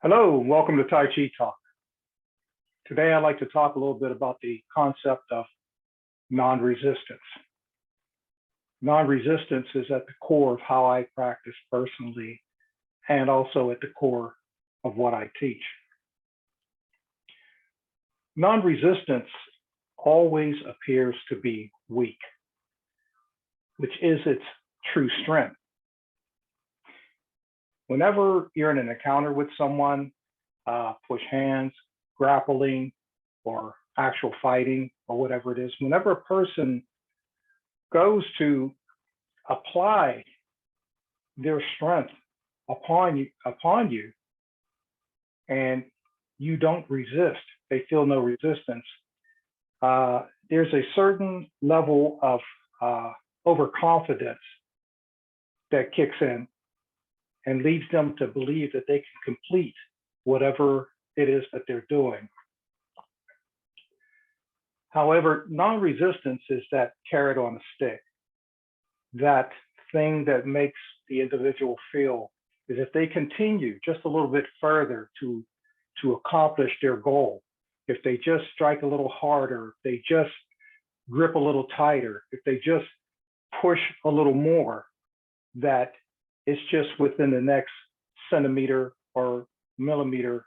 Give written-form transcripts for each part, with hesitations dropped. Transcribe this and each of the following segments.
Hello, and welcome to Tai Chi Talk. Today, I'd like to talk a little bit about the concept of non-resistance. Non-resistance is at the core of how I practice personally, and also at the core of what I teach. Non-resistance always appears to be weak, which is its true strength. Whenever you're in an encounter with someone, push hands, grappling, or actual fighting, or whatever it is, whenever a person goes to apply their strength upon you, and you don't resist, they feel no resistance, there's a certain level of overconfidence that kicks in and leads them to believe that they can complete whatever it is that they're doing. However, non-resistance is that carrot on a stick, that thing that makes the individual feel as if they continue just a little bit further to accomplish their goal. If they just strike a little harder, if they just grip a little tighter, if they just push a little more, that it's just within the next centimeter or millimeter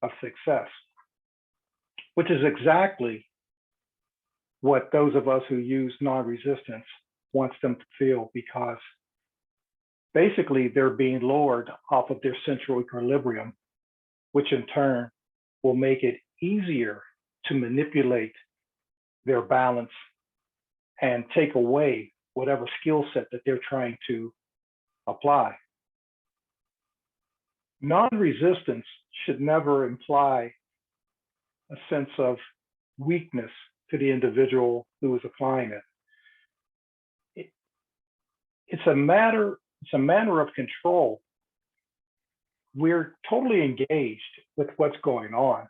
of success, which is exactly what those of us who use non-resistance wants them to feel, because basically they're being lowered off of their central equilibrium, which in turn will make it easier to manipulate their balance and take away whatever skill set that they're trying to apply. Non-resistance should never imply a sense of weakness to the individual who is applying it. It's a matter of control. We're totally engaged with what's going on,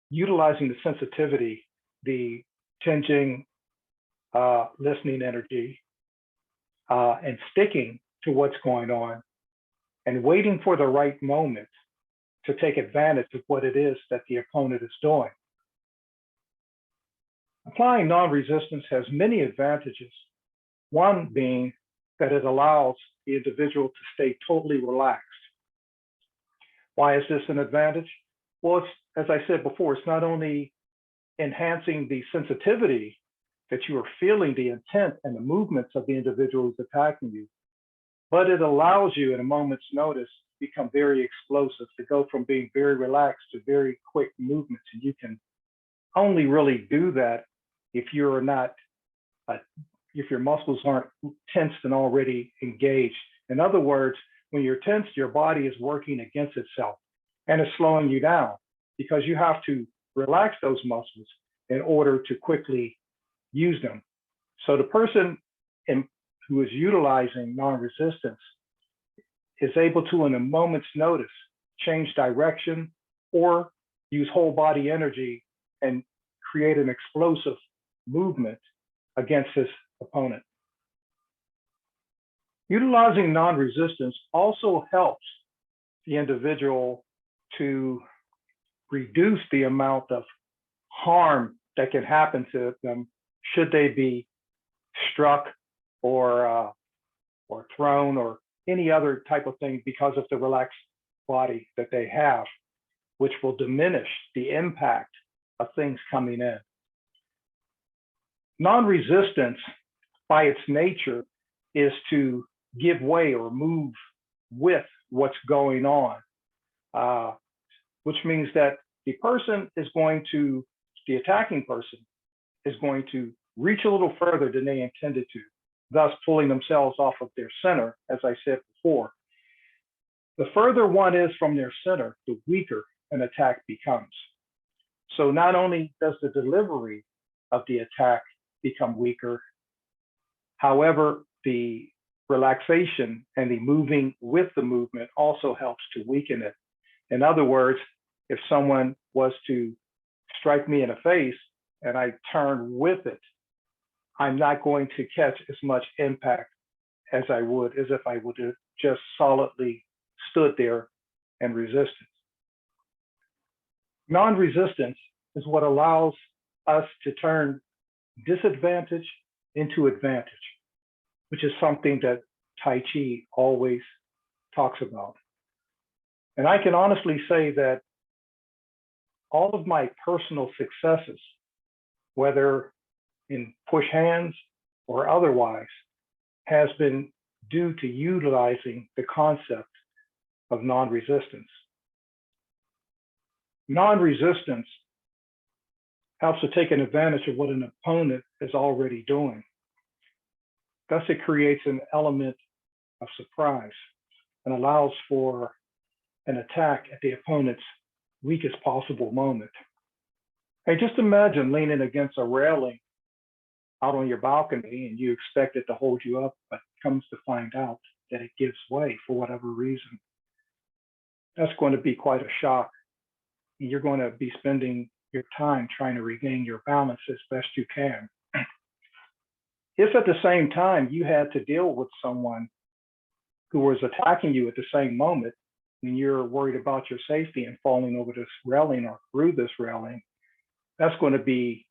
utilizing the sensitivity, the tinging, listening energy, and sticking to what's going on and waiting for the right moment to take advantage of what it is that the opponent is doing. Applying non-resistance has many advantages, one being that it allows the individual to stay totally relaxed. Why is this an advantage? Well, it's, as I said before, it's not only enhancing the sensitivity that you are feeling the intent and the movements of the individual who's attacking you, but it allows you at a moment's notice to become very explosive, to go from being very relaxed to very quick movements. And you can only really do that if you're not, if your muscles aren't tensed and already engaged. In other words, when you're tensed, your body is working against itself and it's slowing you down, because you have to relax those muscles in order to quickly use them. So the person who is utilizing non-resistance is able to, in a moment's notice, change direction or use whole body energy and create an explosive movement against his opponent. Utilizing non-resistance also helps the individual to reduce the amount of harm that can happen to them should they be struck or thrown or any other type of thing because of the relaxed body that they have, which will diminish the impact of things coming in. Non-resistance, by its nature, is to give way or move with what's going on, which means that the attacking person is going to reach a little further than they intended to, thus pulling themselves off of their center, as I said before. The further one is from their center, the weaker an attack becomes. So not only does the delivery of the attack become weaker, however, the relaxation and the moving with the movement also helps to weaken it. In other words, if someone was to strike me in the face and I turn with it, I'm not going to catch as much impact as I would as if I would have just solidly stood there and resisted. Non-resistance is what allows us to turn disadvantage into advantage, which is something that Tai Chi always talks about. And I can honestly say that all of my personal successes, whether in push hands or otherwise, has been due to utilizing the concept of non-resistance. Non-resistance helps to take an advantage of what an opponent is already doing. Thus, it creates an element of surprise and allows for an attack at the opponent's weakest possible moment. Hey, just imagine leaning against a railing out on your balcony and you expect it to hold you up, but comes to find out that it gives way for whatever reason. That's going to be quite a shock. And you're going to be spending your time trying to regain your balance as best you can. If at the same time you had to deal with someone who was attacking you at the same moment, and you're worried about your safety and falling over this railing or through this railing, that's going to be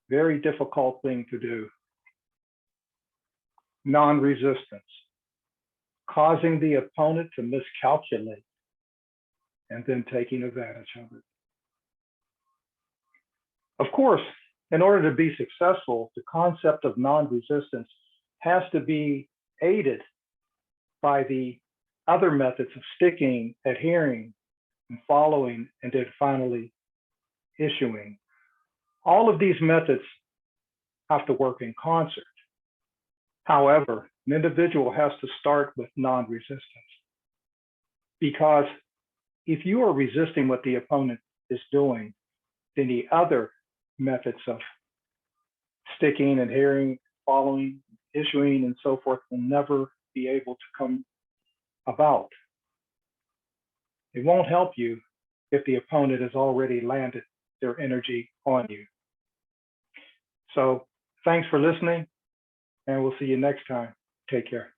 a very difficult thing to do. Non-resistance, causing the opponent to miscalculate and then taking advantage of it. Of course, in order to be successful, the concept of non-resistance has to be aided by the other methods of sticking, adhering, and following, and then finally issuing. All of these methods have to work in concert. However, an individual has to start with non-resistance, because if you are resisting what the opponent is doing, then the other methods of sticking, adhering, following, issuing, and so forth will never be able to come about. It won't help you if the opponent has already landed their energy on you. So thanks for listening, and we'll see you next time. Take care.